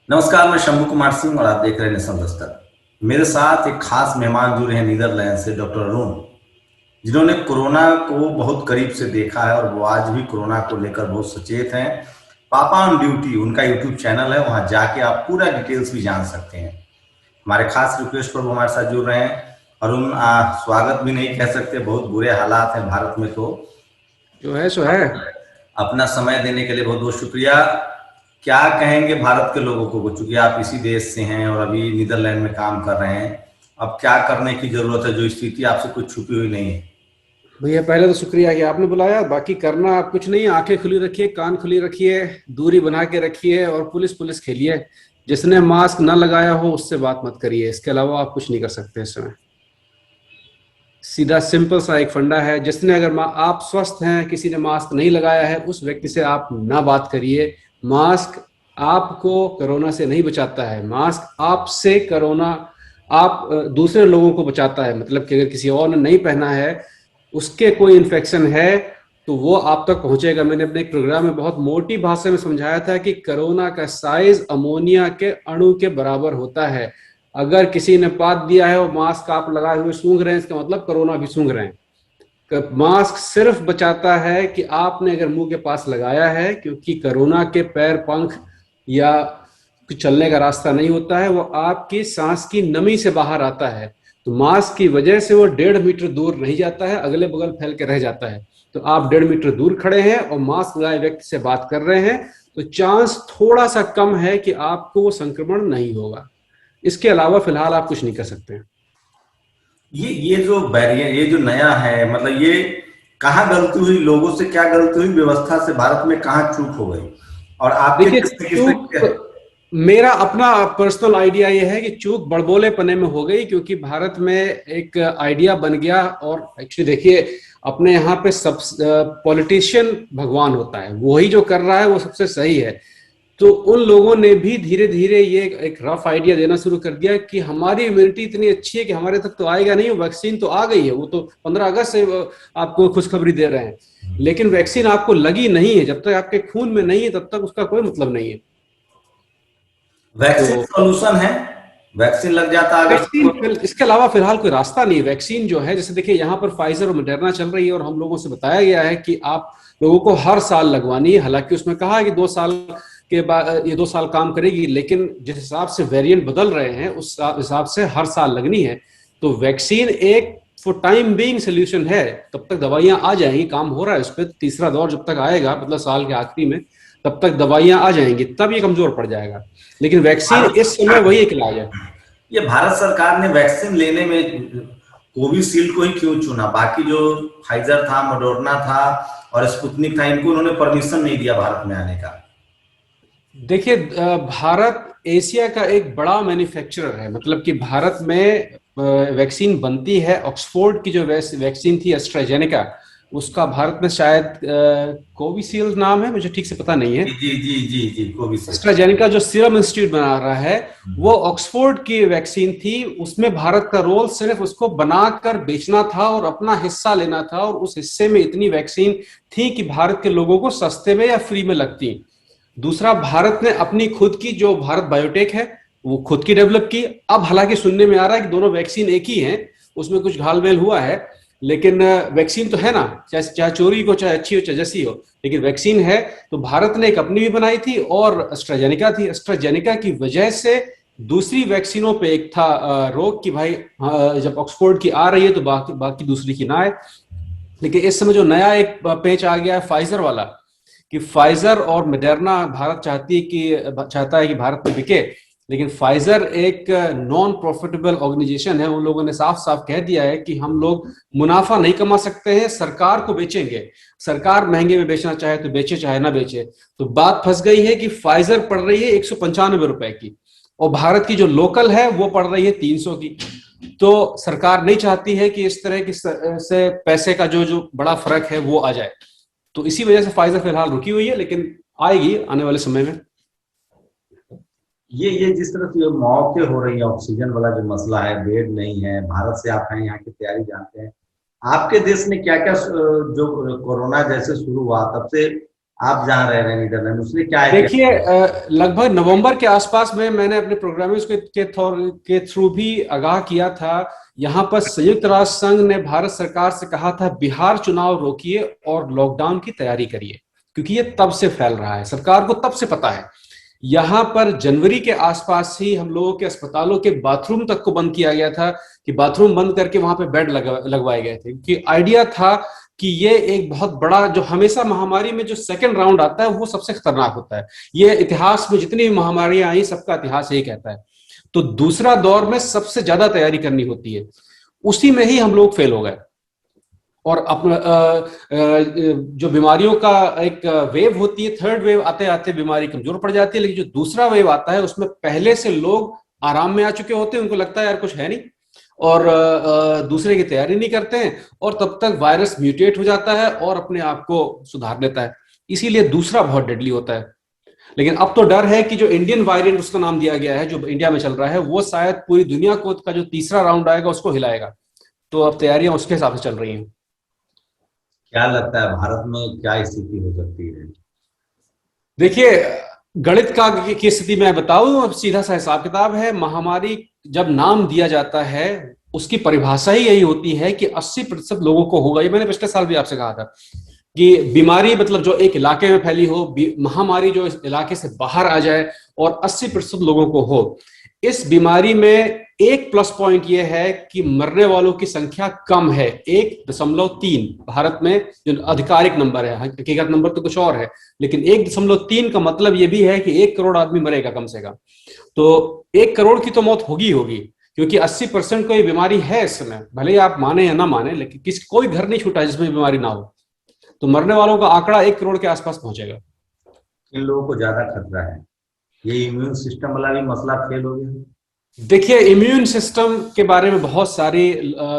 नमस्कार, मैं शंभू कुमार सिंह और आप देख रहे हैं नेशनल दस्तक। मेरे साथ एक खास मेहमान जुड़े हैं नीदरलैंड से, डॉक्टर अरुण, जिन्होंने कोरोना को बहुत करीब से देखा है और वो आज भी कोरोना को लेकर बहुत सचेत हैं। पापा ऑन ड्यूटी उनका यूट्यूब चैनल है, वहां जाके आप पूरा डिटेल्स भी जान सकते हैं। हमारे खास रिक्वेस्ट पर वो हमारे साथ जुड़ रहे हैं। अरुण, स्वागत भी नहीं कह सकते, बहुत बुरे हालात हैं भारत में। तो जो है सो है। अपना समय देने के लिए बहुत बहुत शुक्रिया। क्या कहेंगे भारत के लोगों को, चूंकि आप इसी देश से हैं और अभी नीदरलैंड में काम कर रहे हैं, अब क्या करने की जरूरत है, जो स्थिति आपसे कुछ छुपी हुई नहीं है। भैया पहले तो शुक्रिया कि आपने बुलाया। बाकी करना आप कुछ नहीं, आंखें खुली रखिए, कान खुली रखिए, दूरी बना के रखिए और पुलिस पुलिस खेलिए। जिसने मास्क ना लगाया हो उससे बात मत करिए, इसके अलावा आप कुछ नहीं कर सकते इस समय। सीधा सिंपल सा एक फंडा है, जिसने अगर आप स्वस्थ हैं, किसी ने मास्क नहीं लगाया है, उस व्यक्ति से आप ना बात करिए। मास्क आपको कोरोना से नहीं बचाता है, मास्क आपसे कोरोना आप दूसरे लोगों को बचाता है। मतलब कि अगर किसी और ने नहीं पहना है, उसके कोई इन्फेक्शन है तो वो आप तक पहुंचेगा। मैंने अपने एक प्रोग्राम में बहुत मोटी भाषा में समझाया था कि कोरोना का साइज अमोनिया के अणु के बराबर होता है। अगर किसी ने पाद दिया है और मास्क आप लगाए हुए सूंघ रहे हैं, इसका मतलब कोरोना भी सूंघ रहे हैं। मास्क सिर्फ बचाता है कि आपने अगर मुंह के पास लगाया है, क्योंकि कोरोना के पैर पंख या कुछ चलने का रास्ता नहीं होता है, वो आपकी सांस की नमी से बाहर आता है। तो मास्क की वजह से वो 1.5 मीटर दूर नहीं जाता है, अगले बगल फैल के रह जाता है। तो आप 1.5 मीटर दूर खड़े हैं और मास्क लगाए व्यक्ति से बात कर रहे हैं, तो चांस थोड़ा सा कम है कि आपको वो संक्रमण नहीं होगा। इसके अलावा फिलहाल आप कुछ नहीं कर सकते। ये जो बैरियर, ये जो नया है, मतलब ये कहाँ गलती हुई, लोगों से क्या गलती हुई, व्यवस्था से भारत में कहाँ चूक हो गई, और आपके देखिए, देश में किसने चूक किया? मेरा अपना पर्सनल आइडिया ये है कि चूक बड़बोले पने में हो गई, क्योंकि भारत में एक आइडिया बन गया। और एक्चुअली देखिए, अपने यहाँ पे सब पॉलिटिशियन भगवान होता है, वही जो कर रहा है वो सबसे सही है। तो उन लोगों ने भी धीरे धीरे ये एक रफ आइडिया देना शुरू कर दिया कि हमारी इम्यूनिटी इतनी अच्छी है कि हमारे तक तो आएगा नहीं, वैक्सीन तो आ गई है, वो तो 15 अगस्त से आपको खुशखबरी दे रहे हैं। लेकिन वैक्सीन आपको लगी नहीं है, जब तक आपके खून में नहीं है तब तक उसका कोई मतलब नहीं है। वैक्सीन तो सॉल्यूशन है, वैक्सीन लग जाता अगर वैक्सीन सबको। इसके अलावा फिलहाल कोई रास्ता नहीं है। वैक्सीन जो है, जैसे देखिए यहाँ पर फाइजर और मॉडर्ना चल रही है और हम लोगों से बताया गया है कि आप लोगों को हर साल लगवानी है। हालांकि उसमें कहा है कि 2 साल के बाद ये 2 साल काम करेगी, लेकिन जिस हिसाब से वेरिएंट बदल रहे हैं उस हिसाब से हर साल लगनी है। तो वैक्सीन एक फॉर टाइम बीइंग सोल्यूशन है। तब तक दवाइयां आ जाएंगी, काम हो रहा है उस पर। तीसरा दौर जब तक आएगा, मतलब साल के आखिरी में, तब तक दवाइयां आ जाएंगी, तब ये कमजोर पड़ जाएगा। लेकिन वैक्सीन भारत इस समय वही एक इलाज है। ये भारत सरकार ने वैक्सीन लेने में कोविशील्ड को ही क्यों चुना? बाकी जो फाइजर था, मोडोर्ना था और स्पुतनिक था, इनको उन्होंने परमिशन नहीं दिया भारत में आने का। देखिए, भारत एशिया का एक बड़ा मैन्युफैक्चरर है। मतलब कि भारत में वैक्सीन बनती है। ऑक्सफोर्ड की जो वैक्सीन थी एस्ट्राजेनेका, उसका भारत में शायद कोविशील्ड नाम है, मुझे ठीक से पता नहीं है। जी जी जी जी जी, कोविशील्ड। एस्ट्राजेनेका जो सीरम इंस्टीट्यूट बना रहा है, वो ऑक्सफोर्ड की वैक्सीन थी। उसमें भारत का रोल सिर्फ उसको बनाकर बेचना था और अपना हिस्सा लेना था, और उस हिस्से में इतनी वैक्सीन थी कि भारत के लोगों को सस्ते में या फ्री में लगती। दूसरा, भारत ने अपनी खुद की जो भारत बायोटेक है, वो खुद की डेवलप की। अब हालांकि सुनने में आ रहा है कि दोनों वैक्सीन एक ही हैं, उसमें कुछ घालमेल हुआ है। लेकिन वैक्सीन तो है ना, चाहे चाहे चोरी को, चाहे अच्छी हो, चाहे जैसी हो, लेकिन वैक्सीन है। तो भारत ने एक अपनी भी बनाई थी और एस्ट्राजेनिका थी। एस्ट्राजेनिका की वजह से दूसरी वैक्सीनों पे एक था रोक कि भाई जब ऑक्सफोर्ड की आ रही है तो बाकी बाकी दूसरी की ना आए। लेकिन इस समय जो नया एक पेच आ गया है फाइजर वाला, कि फाइजर और मॉडर्ना भारत चाहता है कि भारत में बिके। लेकिन फाइजर एक नॉन प्रॉफिटेबल ऑर्गेनाइजेशन है। उन लोगों ने साफ साफ कह दिया है कि हम लोग मुनाफा नहीं कमा सकते हैं, सरकार को बेचेंगे। सरकार महंगे में बेचना चाहे तो बेचे, चाहे ना बेचे। तो बात फंस गई है कि फाइजर पड़ रही है 195 रुपए की, और भारत की जो लोकल है वो पड़ रही है 300 की। तो सरकार नहीं चाहती है कि इस तरह की से पैसे का जो जो बड़ा फर्क है वो आ जाए। तो इसी वजह से फाइजर फिलहाल रुकी हुई है, लेकिन आएगी आने वाले समय में। ये जिस तरह से मौतें हो रही है, ऑक्सीजन वाला जो मसला है, बेड नहीं है, भारत से आप हैं, यहाँ की तैयारी जानते हैं। आपके देश ने क्या क्या, जो कोरोना जैसे शुरू हुआ तब से आप जहाँ रह रहे हैं नीदरलैंड, उसने क्या देखिए, इतिहास? लगभग नवंबर के आसपास में मैंने अपने प्रोग्रामिंग्स के थ्रू भी आगाह किया था। यहाँ पर संयुक्त राष्ट्र संघ ने भारत सरकार से कहा था बिहार चुनाव रोकिए और लॉकडाउन की तैयारी करिए, क्योंकि ये तब से फैल रहा है, सरकार को तब से पता है। यहाँ पर जनवरी के आसपास ही हम लोगों के अस्पतालों के बाथरूम तक को बंद किया गया था, कि बाथरूम बंद करके वहां पे बेड लगवाए गए थे, क्योंकि आइडिया था कि ये एक बहुत बड़ा, जो हमेशा महामारी में जो सेकंड राउंड आता है वो सबसे खतरनाक होता है। ये इतिहास में जितनी भी महामारियां आई सबका इतिहास यही कहता है। तो दूसरा दौर में सबसे ज्यादा तैयारी करनी होती है, उसी में ही हम लोग फेल हो गए। और अपना जो बीमारियों का एक वेव होती है, थर्ड वेव आते आते बीमारी कमजोर पड़ जाती है, लेकिन जो दूसरा वेव आता है उसमें पहले से लोग आराम में आ चुके होते हैं, उनको लगता है यार कुछ है नहीं, और दूसरे की तैयारी नहीं करते हैं, और तब तक वायरस म्यूटेट हो जाता है और अपने आप को सुधार लेता है। इसीलिए दूसरा बहुत डेडली होता है। लेकिन अब तो डर है कि जो इंडियन वेरिएंट उसका नाम दिया गया है, जो इंडिया में चल रहा है, वो शायद पूरी दुनिया को का जो तीसरा राउंड आएगा उसको हिलाएगा। तो अब तैयारियां उसके हिसाब से चल रही हैं। क्या लगता है भारत में क्या स्थिति हो सकती है? देखिए, गणित का की स्थिति मैं बताऊं, अब सीधा सा हिसाब किताब है। महामारी जब नाम दिया जाता है उसकी परिभाषा ही यही होती है कि 80% लोगों को होगा। ये मैंने पिछले साल भी आपसे कहा था कि बीमारी मतलब जो एक इलाके में फैली हो, महामारी जो इस इलाके से बाहर आ जाए और 80% लोगों को हो। इस बीमारी में एक प्लस पॉइंट यह है कि मरने वालों की संख्या कम है, 1.3 भारत में जो आधिकारिक नंबर है, हकीकत नंबर तो कुछ और है, लेकिन 1.3 का मतलब यह भी है कि 1 करोड़ आदमी मरेगा कम से कम। तो 1 करोड़ की तो मौत होगी होगी, क्योंकि 80% को ये बीमारी है इस समय, भले ही आप माने या ना माने, लेकिन कोई घर नहीं छूटा जिसमें बीमारी ना हो। तो मरने वालों का आंकड़ा 1 करोड़ के आसपास पहुंचेगा। किन लोगों को ज्यादा खतरा है? ये इम्यून सिस्टम वाला भी मसला फेल हो गया? देखिए, इम्यून सिस्टम के बारे में बहुत सारी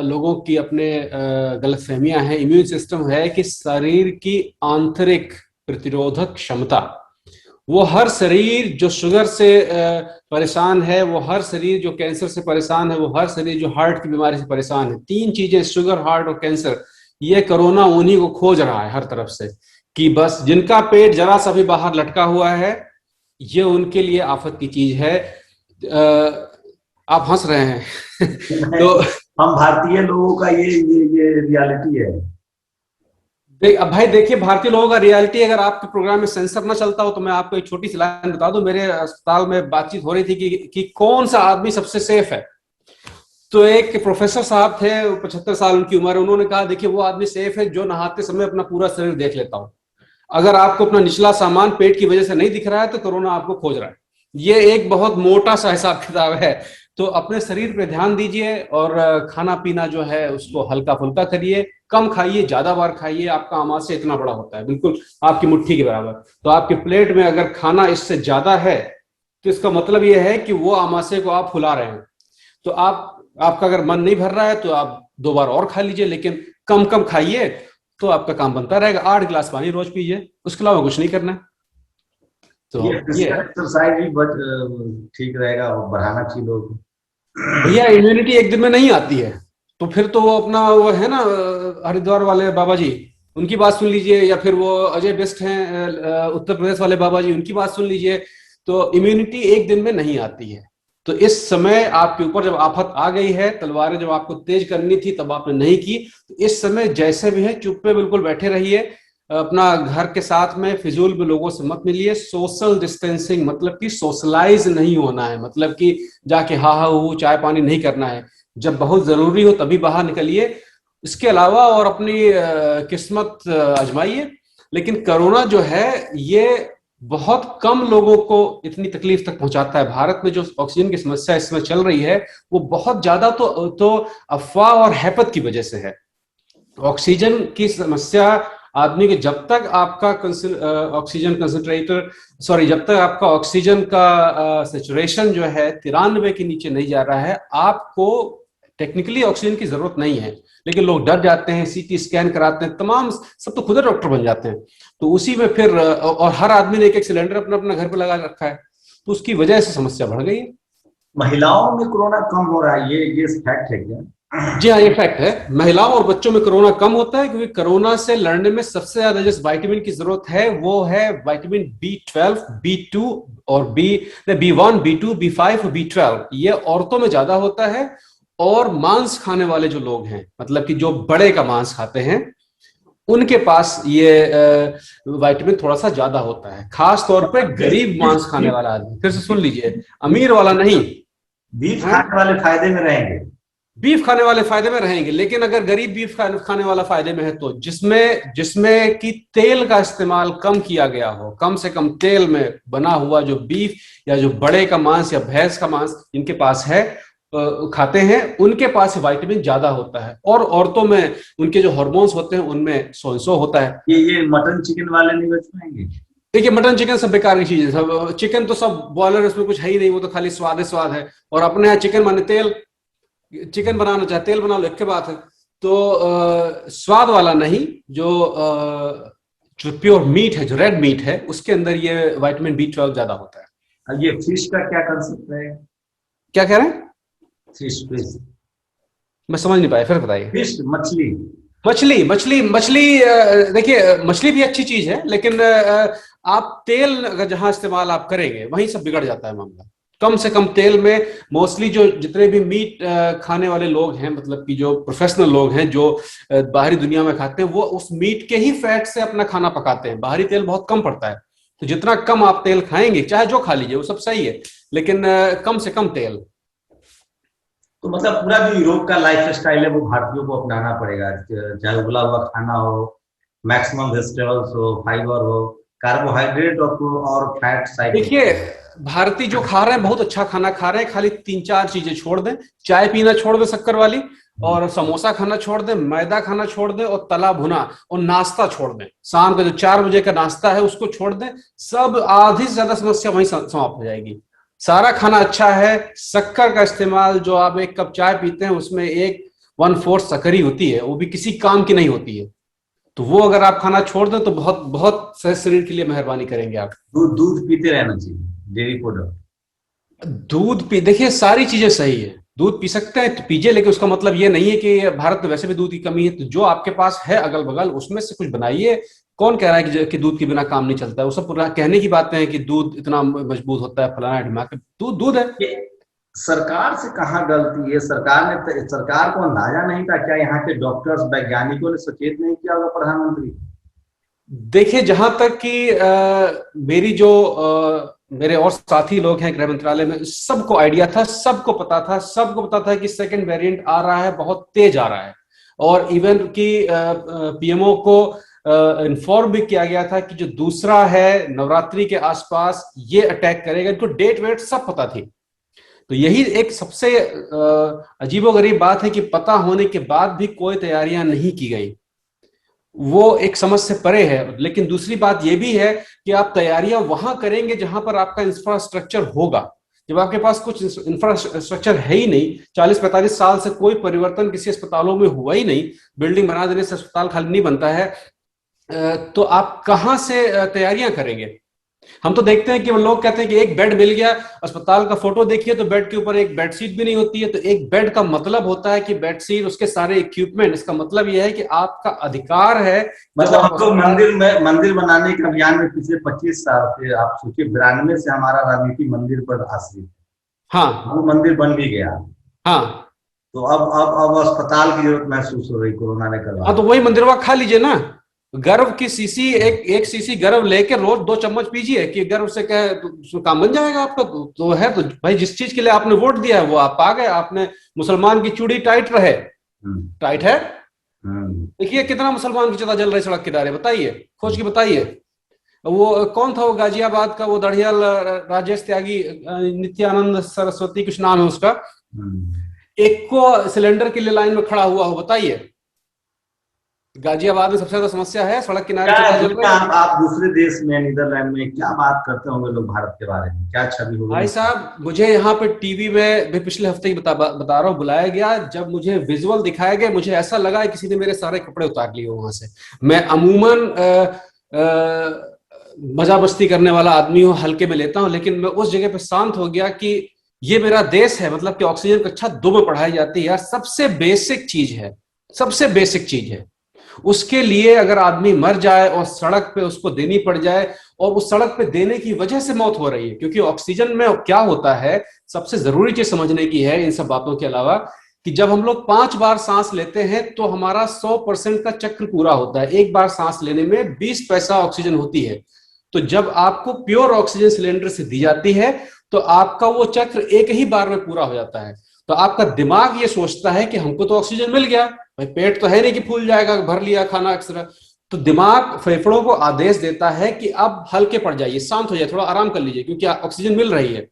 लोगों की अपने गलतफहमियां हैं। इम्यून सिस्टम है कि शरीर की आंतरिक प्रतिरोधक क्षमता। वो हर शरीर जो शुगर से परेशान है, वो हर शरीर जो कैंसर से परेशान है, वो हर शरीर जो हार्ट की बीमारी से परेशान है, तीन चीजें, शुगर, हार्ट और कैंसर, ये कोरोना उन्हीं को खोज रहा है हर तरफ से, कि बस जिनका पेट जरा सा भी बाहर लटका हुआ है, ये उनके लिए आफत की चीज है। आप हंस रहे हैं तो हम भारतीय लोगों का ये रियलिटी है। अब भाई देखिए, भारतीय लोगों का रियलिटी, अगर आपके प्रोग्राम में सेंसर ना चलता हो तो मैं आपको एक छोटी सी लाइन बता दूं। मेरे अस्पताल में बातचीत हो रही थी कि कौन सा आदमी सबसे सेफ है। तो एक प्रोफेसर साहब थे, 75 साल उनकी उम्र, उन्होंने कहा देखिए वो आदमी सेफ है जो नहाते समय अपना पूरा शरीर देख लेता हो। अगर आपको अपना निचला सामान पेट की वजह से नहीं दिख रहा है तो कोरोना आपको खोज रहा है। ये एक बहुत मोटा सा हिसाब किताब है। तो अपने शरीर पे ध्यान दीजिए और खाना पीना जो है उसको हल्का फुल्का करिए, कम खाइए, ज्यादा बार खाइए। आपका आमाशय इतना बड़ा होता है, बिल्कुल आपकी मुट्ठी के बराबर। तो आपके प्लेट में अगर खाना इससे ज्यादा है तो इसका मतलब यह है कि वो आमाशय को आप फुला रहे हैं। तो आपका अगर मन नहीं भर रहा है तो आप 2 बार और खा लीजिए, लेकिन कम कम खाइए, तो आपका काम बनता रहेगा। 8 गिलास पानी रोज पीजिए, उसके अलावा कुछ नहीं करना। तो ये ये फिजिकल है एक्सरसाइज भी ठीक रहेगा और बढ़ाना चाहिए लोगों को। भैया, इम्यूनिटी एक दिन में नहीं आती है। तो फिर तो वो अपना वो है ना, हरिद्वार वाले बाबा जी, उनकी बात सुन लीजिए, या फिर वो अजय बेस्ट हैं उत्तर प्रदेश वाले बाबा जी, उनकी बात सुन लीजिए। तो इम्यूनिटी एक दिन में नहीं आती है। तो इस समय आपके ऊपर जब आफत आ गई है, तलवारें जब आपको तेज करनी थी तब आपने नहीं की, तो इस समय जैसे भी है चुप पे बिल्कुल बैठे रहिए। अपना घर के साथ में फिजूल में लोगों से मत मिलिए। सोशल डिस्टेंसिंग मतलब कि सोशलाइज नहीं होना है, मतलब कि जाके हा हा हू चाय पानी नहीं करना है। जब बहुत जरूरी हो तभी बाहर निकलिए, इसके अलावा और अपनी किस्मत आजमाइए। लेकिन कोरोना जो है ये बहुत कम लोगों को इतनी तकलीफ तक पहुंचाता है। भारत में जो ऑक्सीजन की समस्या इस समय चल रही है वो बहुत ज्यादा तो अफवाह और हैपत की वजह से है। ऑक्सीजन की समस्या आदमी के, जब तक आपका ऑक्सीजन कंसंट्रेटर, सॉरी, जब तक आपका ऑक्सीजन का सेचुरेशन जो है 93 के नीचे नहीं जा रहा है, आपको टेक्निकली ऑक्सीजन की जरूरत नहीं है। लेकिन लोग डर जाते हैं, सीटी स्कैन कराते हैं, तमाम सब तो खुद डॉक्टर बन जाते हैं। तो उसी में फिर और हर आदमी ने एक एक सिलेंडर अपना अपना घर पे लगा रखा है, तो उसकी वजह से समस्या बढ़ गई है। महिलाओं में कोरोना कम हो रहा है, ये फैक्ट है क्या? जी हाँ, ये फैक्ट है। महिलाओं और बच्चों में कोरोना कम होता है क्योंकि कोरोना से लड़ने में सबसे ज्यादा जिस विटामिन की जरूरत है वो है विटामिन B12, B2 और B1, B2, B5 और B12। ये औरतों में ज्यादा होता है। और मांस खाने वाले जो लोग हैं, मतलब कि जो बड़े का मांस खाते हैं, उनके पास ये विटामिन थोड़ा सा ज्यादा होता है, खास तौर पे गरीब मांस खाने वाला आदमी। फिर से सुन लीजिए, अमीर वाला नहीं बीफ है। खाने वाले फायदे में रहेंगे। बीफ खाने वाले फायदे में रहेंगे, लेकिन अगर गरीब बीफ खाने वाला फायदे में है तो जिसमें जिसमें कि तेल का इस्तेमाल कम किया गया हो, कम से कम तेल में बना हुआ जो बीफ या जो बड़े का मांस या भैंस का मांस इनके पास है, खाते हैं, उनके पास विटामिन ज्यादा होता है। और औरतों में उनके जो हार्मोन्स होते हैं उनमें सो होता है। ये मटन चिकन वाले नहीं बच पाएंगे। देखिए, मटन चिकन सब बेकार की चीज है। सब चिकन तो सब बॉयलर, उसमें कुछ है ही नहीं, वो तो खाली स्वाद है, स्वाद है। और अपने यहाँ चिकन माने तेल, चिकन बनाना चाहे तेल बना लो, एक के बात है। तो स्वाद वाला नहीं, जो प्योर मीट है, जो रेड मीट है, उसके अंदर ये विटामिन B12 ज्यादा होता है। अब ये फिश का क्या कंसेप्ट है? क्या कह रहे हैं? फिश फिश मैं समझ नहीं पाया, फिर बताइए। फिश मछली। मछली मछली मछली देखिए, मछली भी अच्छी चीज है, लेकिन आप तेल अगर जहां इस्तेमाल आप करेंगे वहीं सब बिगड़ जाता है मामला। कम से कम तेल में, मोस्टली जो जितने भी मीट खाने वाले लोग हैं, मतलब कि जो प्रोफेशनल लोग हैं, जो बाहरी दुनिया में खाते हैं, वो उस मीट के ही फैट से अपना खाना पकाते हैं। बाहरी तेल बहुत कम पड़ता है। तो जितना कम आप तेल खाएंगे, चाहे जो खा लीजिए, वो सब सही है, लेकिन कम से कम तेल। तो मतलब पूरा जो यूरोप का लाइफ स्टाइल है वो भारतीयों को अपनाना पड़ेगा, चाहे उबला हुआ खाना हो, मैक्सिमम वेजिटेबल्स हो, फाइबर हो, कार्बोहाइड्रेट और फैट साइकिल। देखिए, भारतीय जो खा रहे हैं बहुत अच्छा खाना खा रहे हैं, खाली तीन चार चीजें छोड़ दें। चाय पीना छोड़ दें शक्कर वाली, और समोसा खाना छोड़ दें, मैदा खाना छोड़ दें, और तला भुना, और नाश्ता छोड़ दें। शाम का जो 4 बजे का नाश्ता है उसको छोड़ दें। सब आधी से ज्यादा समस्या वहीं समाप्त हो जाएगी। सारा खाना अच्छा है। शक्कर का इस्तेमाल, जो आप 1 कप चाय पीते हैं उसमें 1/4 शक्कर ही होती है, वो भी किसी काम की नहीं होती है। तो वो अगर आप खाना छोड़ दें तो बहुत बहुत शरीर के लिए मेहरबानी करेंगे आप। दूध दूध पीते रहना चाहिए, डेयरी प्रोडक्ट। दूध पी, देखिए सारी चीजें सही है, दूध पी सकते हैं तो पीजिए, लेकिन उसका मतलब ये नहीं है कि भारत में वैसे भी दूध की कमी है। तो जो आपके पास है अगल बगल, उसमें से कुछ बनाइए। कौन कह रहा है कि दूध के बिना काम नहीं चलता है? वो सब पूरा कहने की बातें हैं कि दूध इतना मजबूत होता है, फलाना दिमाग। दूध दूध है। ये सरकार से कहाँ गलती है? सरकार को अंदाजा नहीं था क्या? यहाँ के डॉक्टर्स वैज्ञानिकों ने सचेत नहीं किया होगा प्रधानमंत्री? देखिए, जहां तक कि मेरे और साथी लोग हैं गृह मंत्रालय में, सबको आइडिया था, सबको पता था कि सेकंड वेरिएंट आ रहा है, बहुत तेज आ रहा है। और इवन कि पीएमओ को इन्फॉर्म भी किया गया था कि जो दूसरा है नवरात्रि के आसपास ये अटैक करेगा। इनको डेट वेट सब पता थी। तो यही एक सबसे अजीबोगरीब बात है कि पता होने के बाद भी कोई तैयारियां नहीं की गई। वो एक समझ से परे है। लेकिन दूसरी बात यह भी है कि आप तैयारियां वहां करेंगे जहां पर आपका इंफ्रास्ट्रक्चर होगा। जब आपके पास कुछ इंफ्रास्ट्रक्चर है ही नहीं, 40-45 साल से कोई परिवर्तन किसी अस्पतालों में हुआ ही नहीं, बिल्डिंग बना देने से अस्पताल खाली नहीं बनता है, तो आप कहां से तैयारियां करेंगे? हम तो देखते हैं कि वो लोग कहते हैं कि एक बेड मिल गया, अस्पताल का फोटो देखिए तो बेड के ऊपर एक बेडशीट भी नहीं होती है। तो एक बेड का मतलब होता है कि बेडशीट, उसके सारे इक्विपमेंट। इसका मतलब यह है कि आपका अधिकार है। मतलब हम लोग मंदिर बनाने के अभियान में पिछले 25 साल से, आप सोचिए 92 से हमारा राजनीति मंदिर पर आश्रित। हाँ वो मंदिर बन भी गया। हाँ तो अब अस्पताल की जरूरत महसूस हो रही कोरोना ने करवा। हाँ, तो वही मंदिरवा खा लीजिए ना। गर्व की शीशी, एक शीशी गर्व लेके रोज 2 चम्मच पीजिए, कि गर्व से क्या तो काम बन जाएगा आपका। तो है तो भाई, जिस चीज के लिए आपने वोट दिया है वो आप पा गए। आपने मुसलमान की चूड़ी टाइट रहे, टाइट है। देखिए कितना मुसलमान की चिता जल रही सड़क किनारे, बताइए, खोज के बताइए। वो कौन था वो गाजियाबाद का, वो दढ़ियल राजेश त्यागी, नित्यानंद सरस्वती कुछ नाम है उसका, एक को सिलेंडर के लिए लाइन में खड़ा हुआ हो, बताइए। गाजियाबाद में सबसे ज्यादा समस्या है, सड़क किनारे चिता जल रही है। आप दूसरे देश में, नीदरलैंड में क्या बात करते होंगे लोग भारत के बारे में? क्या छवि होगी? भाई साहब, मुझे यहाँ पे टीवी में भी पिछले हफ्ते ही बता रहा हूँ, बुलाया गया। जब मुझे विजुअल दिखाया गया, मुझे ऐसा लगा किसी ने मेरे सारे कपड़े उतार लिए वहां से। मैं अमूमन मजा मस्ती करने वाला आदमी हूँ, हल्के में लेता हूँ, लेकिन मैं उस जगह पे शांत हो गया कि ये मेरा देश है, मतलब कि ऑक्सीजन कक्षा 2 में पढ़ाई जाती है, सबसे बेसिक चीज है, सबसे बेसिक चीज है। उसके लिए अगर आदमी मर जाए और सड़क पे उसको देनी पड़ जाए, और उस सड़क पे देने की वजह से मौत हो रही है, क्योंकि ऑक्सीजन में क्या होता है, सबसे जरूरी चीज समझने की है इन सब बातों के अलावा, कि जब हम लोग 5 बार सांस लेते हैं तो हमारा 100% का चक्र पूरा होता है। एक बार सांस लेने में 20 पैसा ऑक्सीजन होती है। तो जब आपको प्योर ऑक्सीजन सिलेंडर से दी जाती है तो आपका वो चक्र एक ही बार में पूरा हो जाता है। तो आपका दिमाग ये सोचता है कि हमको तो ऑक्सीजन मिल गया भाई, पेट तो है नहीं कि फूल जाएगा, भर लिया खाना एक्स्ट्रा। तो दिमाग फेफड़ों को आदेश देता है कि अब हल्के पड़ जाइए, शांत हो जाए, थोड़ा आराम कर लीजिए, क्योंकि ऑक्सीजन मिल रही है।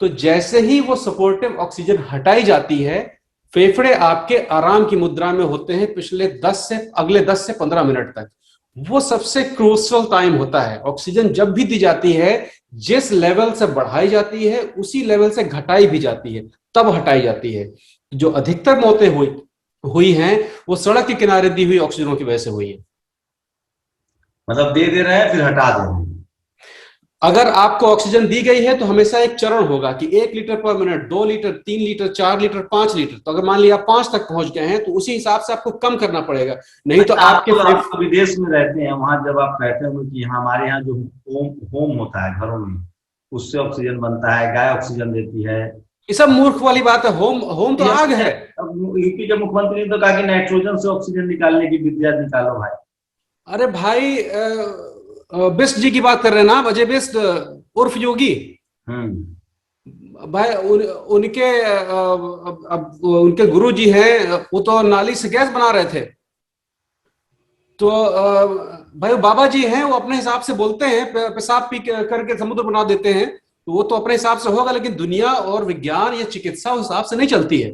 तो जैसे ही वो सपोर्टिव ऑक्सीजन हटाई जाती है, फेफड़े आपके आराम की मुद्रा में होते हैं अगले 10 से 15 मिनट तक। वो सबसे क्रूशियल टाइम होता है। ऑक्सीजन जब भी दी जाती है, जिस लेवल से बढ़ाई जाती है उसी लेवल से घटाई भी जाती है, तब हटाई जाती है। जो अधिकतर मौतें हुई हैं वो सड़क के किनारे दी हुई ऑक्सीजनों की वजह से हुई है। मतलब दे दे रहे हैं फिर हटा दे रहे हैं। अगर आपको ऑक्सीजन दी गई है तो हमेशा एक चरण होगा कि 1 लीटर पर minute, 2 litre, 3 litre, 4 litre, 5 litre. तो अगर मान लिया 5 तक पहुंच गए हैं तो उसी हिसाब से आपको कम करना पड़ेगा, नहीं तो आपके आप तो विदेश में रहते हैं, वहां जब आप कहते हो कि हमारे यहाँ जो होम होता है घरों में, उससे ऑक्सीजन बनता है, गाय ऑक्सीजन देती है। ये सब मूर्ख वाली बात है। होम होम तो आग है। यूपी के मुख्यमंत्री ने तो कहा कि नाइट्रोजन से ऑक्सीजन निकालने की विद्या निकालो भाई। अरे भाई, बिस्ट जी की बात कर रहे हैं ना आप, अजय बिस्ट उर्फ योगी। भाई उनके गुरु जी हैं, वो तो नाली से गैस बना रहे थे। तो भाई बाबा जी हैं, वो अपने हिसाब से बोलते हैं, पेशाब पी करके समुद्र बना देते हैं, तो वो तो अपने हिसाब से होगा, लेकिन दुनिया और विज्ञान या चिकित्सा उस हिसाब से नहीं चलती है।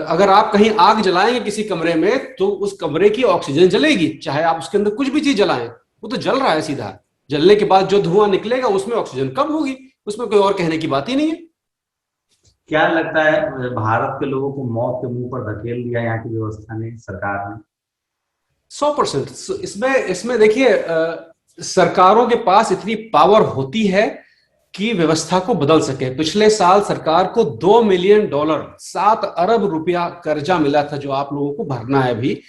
अगर आप कहीं आग जलाएंगे किसी कमरे में तो उस कमरे की ऑक्सीजन जलेगी, चाहे आप उसके अंदर कुछ भी चीज जलाएं, वो तो जल रहा है सीधा। जलने के बाद जो धुआं निकलेगा उसमें ऑक्सीजन कम होगी, उसमें कोई और कहने की बात ही नहीं है। क्या लगता है भारत के लोगों को मौत के मुंह पर धकेल दिया यहाँ की व्यवस्था ने, सरकार ने? 100%। इसमें देखिए, सरकारों के पास इतनी पावर होती है कि व्यवस्था को बदल सके। पिछले साल सरकार को $2 मिलियन, 7 अरब रुपया कर्जा मिला था, जो आप लोगों को भरना है अभी।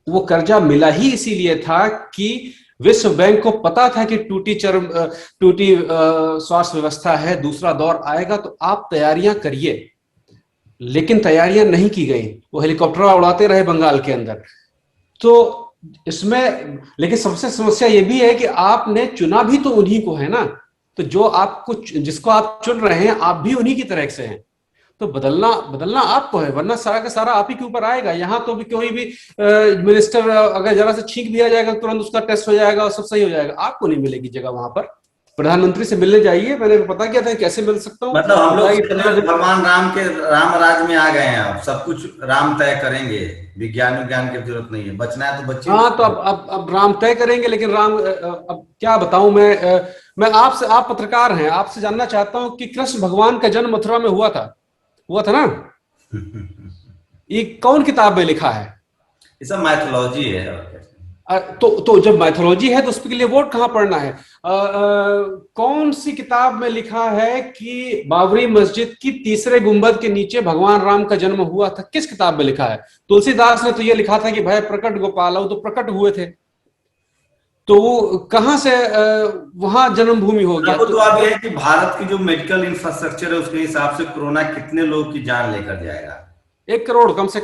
वो कर्जा मिला ही इसीलिए था कि विश्व बैंक को पता था कि टूटी स्वास्थ्य व्यवस्था है, दूसरा दौर आएगा, तो आप तैयारियां करिए। लेकिन तैयारियां नहीं की गई, वो हेलीकॉप्टर उड़ाते रहे बंगाल के अंदर। तो इसमें लेकिन सबसे समस्या ये भी है कि आपने चुना भी तो उन्हीं को है ना, तो जो आपको, जिसको आप चुन रहे हैं, आप भी उन्हीं की तरह से हैं। तो बदलना आपको है, वरना सारा का सारा आप ही के ऊपर आएगा। यहाँ तो भी कोई भी मिनिस्टर अगर जरा से छींक भी आ जाएगा, तुरंत उसका टेस्ट हो जाएगा और सब सही हो जाएगा। आपको नहीं मिलेगी जगह वहां पर। प्रधानमंत्री से मिलने जाइए, मैंने पता किया था कैसे मिल सकता हूँ। मतलब हम लोग भगवान राम के राम राज में आ गए हैं, अब सब कुछ राम तय करेंगे, विज्ञान की जरूरत नहीं है, बचना है तो बच्चे। हाँ, तो अब राम तय करेंगे, लेकिन राम, अब क्या बताऊं मैं आपसे, आप पत्रकार हैं, आपसे जानना चाहता हूं कि कृष्ण भगवान का जन्म मथुरा में हुआ था ना? ये कौन किताब में लिखा है? ये सब माइथोलॉजी है। तो जब माइथोलॉजी है तो उसके लिए वोट कहां पड़ना है? कौन सी किताब में लिखा है कि बाबरी मस्जिद की तीसरे गुंबद के नीचे भगवान राम का जन्म हुआ था? किस किताब में लिखा है? तुलसीदास ने तो ये लिखा था कि भाई प्रकट गोपाल, वो तो प्रकट हुए थे, तो वो कहां से वहां जन्मभूमि हो गया? तो अब यह है कि भारत की जो मेडिकल इंफ्रास्ट्रक्चर है उसके हिसाब से कोरोना कितने लोगों की जान लेकर जाएगा? 1 करोड़ कम से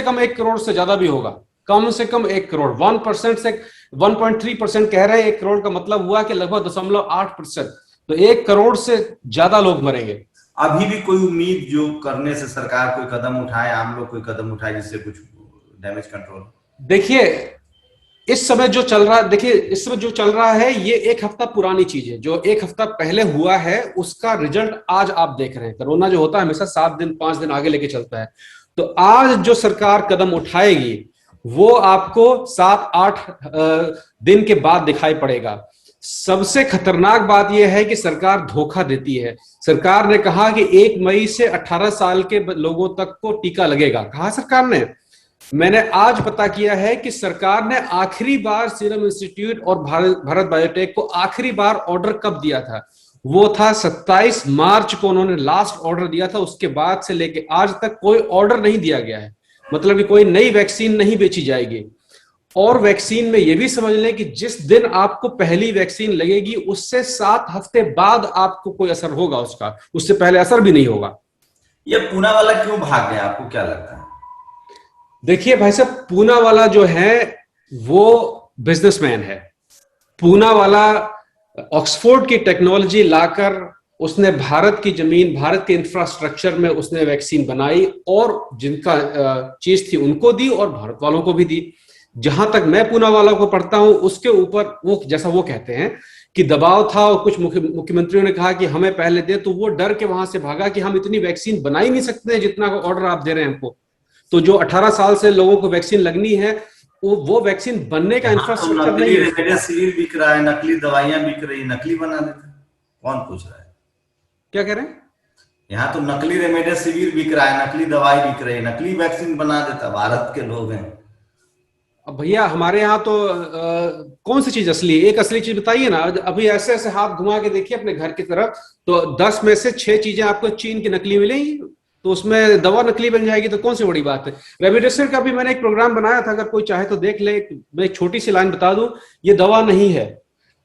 कम 1 करोड़ से ज्यादा भी होगा। कम से कम 1 करोड़, 1% से 1.3% कह रहे हैं। 1 करोड़ का मतलब हुआ कि लगभग 0.8%। तो 1 करोड़ से ज्यादा लोग मरेंगे। अभी भी कोई उम्मीद जो करने से सरकार कोई कदम उठाए, आम लोग कोई कदम उठाए जिससे कुछ डैमेज कंट्रोल? देखिए, इस समय जो चल रहा है ये 1 हफ्ता पुरानी चीज है। जो 1 हफ्ता पहले हुआ है उसका रिजल्ट आज आप देख रहे हैं। कोरोना जो होता है हमेशा 7 दिन 5 दिन आगे लेके चलता है। तो आज जो सरकार कदम उठाएगी वो आपको 7-8 दिन के बाद दिखाई पड़ेगा। सबसे खतरनाक बात यह है कि सरकार धोखा देती है। सरकार ने कहा कि 1 मई से 18 साल के लोगों तक को टीका लगेगा, कहा सरकार ने। मैंने आज पता किया है कि सरकार ने आखिरी बार सीरम इंस्टीट्यूट और भारत बायोटेक को आखिरी बार ऑर्डर कब दिया था? वो था 27 मार्च को उन्होंने लास्ट ऑर्डर दिया था। उसके बाद से लेके आज तक कोई ऑर्डर नहीं दिया गया है, मतलब कि कोई नई वैक्सीन नहीं बेची जाएगी। और वैक्सीन में ये भी समझ लें कि जिस दिन आपको पहली वैक्सीन लगेगी उससे 7 हफ्ते बाद आपको कोई असर होगा उसका, उससे पहले असर भी नहीं होगा। ये पूना वाला क्यों भाग गया, आपको क्या लगता है? देखिए भाई साहब, पूना वाला जो है वो बिजनेसमैन है। पूना वाला ऑक्सफोर्ड की टेक्नोलॉजी लाकर उसने भारत की जमीन, भारत के इंफ्रास्ट्रक्चर में उसने वैक्सीन बनाई और जिनका चीज थी उनको दी और भारत वालों को भी दी। जहां तक मैं पूना वाला को पढ़ता हूं उसके ऊपर वो जैसा वो कहते हैं कि दबाव था और कुछ मुख्यमंत्रियों ने कहा कि हमें पहले दे, तो वो डर के वहां से भागा कि हम इतनी वैक्सीन बना ही नहीं सकते जितना ऑर्डर आप दे रहे हैं हमको। तो जो 18 साल से लोगों को वैक्सीन लगनी है वो वैक्सीन बनने का इंफ्रास्ट्रक्चर नकली नहीं है। रेमडेसिविर बिक रहा है, नकली दवाइयां बिक रही, नकली बना देते, कौन पूछ रहा है? क्या कह रहे हैं? यहाँ तो नकली रेमडेसिविर बिक रहा है, नकली दवाई बिक रही है, नकली वैक्सीन बना देता, भारत के लोग हैं। अब भैया हमारे यहाँ तो कौन सी चीज असली है? एक असली चीज बताइए ना। अभी ऐसे ऐसे हाथ घुमा के देखिए अपने घर की तरफ, तो 10 में से 6 चीजें आपको चीन की नकली मिलेंगी, तो उसमें दवा नकली बन जाएगी, तो कौन सी बड़ी बात है। रेमडेसिविर का भी मैंने एक प्रोग्राम बनाया था, अगर कोई चाहे तो देख ले। मैं एक छोटी सी लाइन बता दूं, ये दवा नहीं है,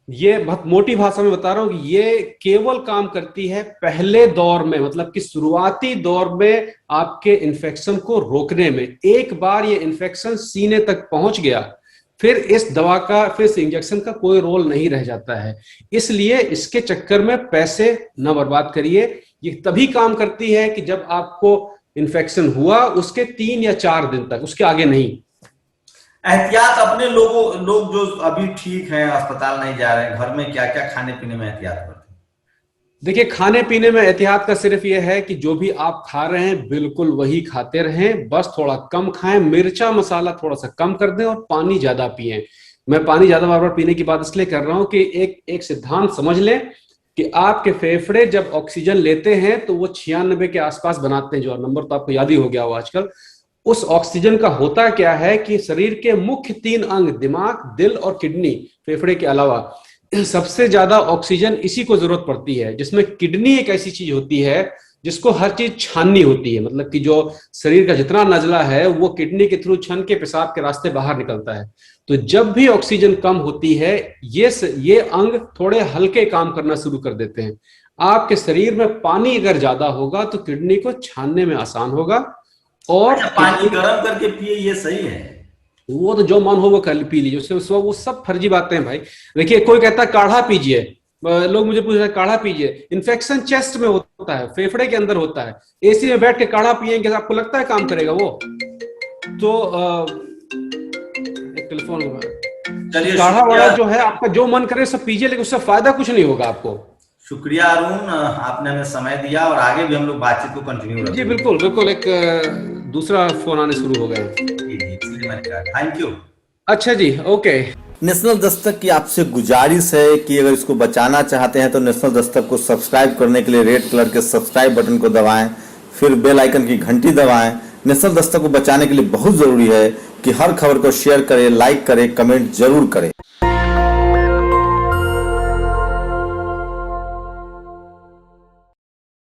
ये बहुत मोटी भाषा में बता रहा हूं कि ये केवल काम करती है पहले दौर में, मतलब कि शुरुआती दौर में आपके इन्फेक्शन को रोकने में। एक बार ये इन्फेक्शन सीने तक पहुंच गया, फिर इस दवा का, फिर इस इंजेक्शन का कोई रोल नहीं रह जाता है। इसलिए इसके चक्कर में पैसे न बर्बाद करिए। ये तभी काम करती है कि जब आपको इन्फेक्शन हुआ उसके 3 या 4 दिन तक, उसके आगे नहीं। एहतियात अपने लोग जो अभी ठीक हैं, अस्पताल नहीं जा रहे हैं, घर में क्या क्या खाने पीने में एहतियात करते हैं? देखिए, खाने पीने में एहतियात का सिर्फ ये है कि जो भी आप खा रहे हैं बिल्कुल वही खाते रहें, बस थोड़ा कम खाएं, मिर्चा मसाला थोड़ा सा कम कर दें और पानी ज्यादा पिएं। मैं पानी ज्यादा बार बार पीने की बात इसलिए कर रहा हूं कि एक सिद्धांत समझ लें कि आपके फेफड़े जब ऑक्सीजन लेते हैं तो वो 96 के आसपास बनाते हैं, जो नंबर तो आपको याद ही हो गया हो आजकल। उस ऑक्सीजन का होता क्या है कि शरीर के मुख्य 3 अंग, दिमाग, दिल और किडनी, फेफड़े के अलावा सबसे ज्यादा ऑक्सीजन इसी को जरूरत पड़ती है, जिसमें किडनी एक ऐसी चीज होती है जिसको हर चीज छाननी होती है। मतलब कि जो शरीर का जितना नजला है वो किडनी के थ्रू छन के पेशाब के रास्ते बाहर निकलता है। तो जब भी ऑक्सीजन कम होती है ये अंग थोड़े हल्के काम करना शुरू कर देते हैं। आपके शरीर में पानी अगर ज्यादा होगा तो किडनी को छानने में आसान होगा। और पानी गर्म करके पिए, ये सही है? वो तो जो मन हो वो कर पी लीजिए, उससे वो सब फर्जी बातें हैं भाई। देखिए, कोई कहता है काढ़ा पीजिए, लोग मुझे पूछ रहे हैं काढ़ा पीजिए। इन्फेक्शन चेस्ट में होता है, फेफड़े के अंदर होता है। एसी में बैठ के काढ़ा पिएंगे आपको लगता है काम करेगा वो? तो एक टेलीफोन, काढ़ा वाला जो है आपका जो मन करे सब पीजिए, लेकिन उससे फायदा कुछ नहीं होगा आपको। शुक्रिया अरुण, आपने हमें समय दिया और आगे भी हम लोग बातचीत को कंटिन्यू रखेंगे। जी बिल्कुल बिल्कुल। एक दूसरा फोन आने शुरू हो गया। इसलिए मैंने कहा थैंक यू। अच्छा जी, ओके। नेशनल दस्तक की आपसे गुजारिश है कि अगर इसको बचाना चाहते हैं तो नेशनल दस्तक को सब्सक्राइब करने के लिए रेड कलर के सब्सक्राइब बटन को दबाएं, फिर बेल आइकन की घंटी दबाएं। नेशनल दस्तक को बचाने के लिए बहुत जरूरी है कि हर खबर को शेयर करें, लाइक करें, कमेंट जरूर करें।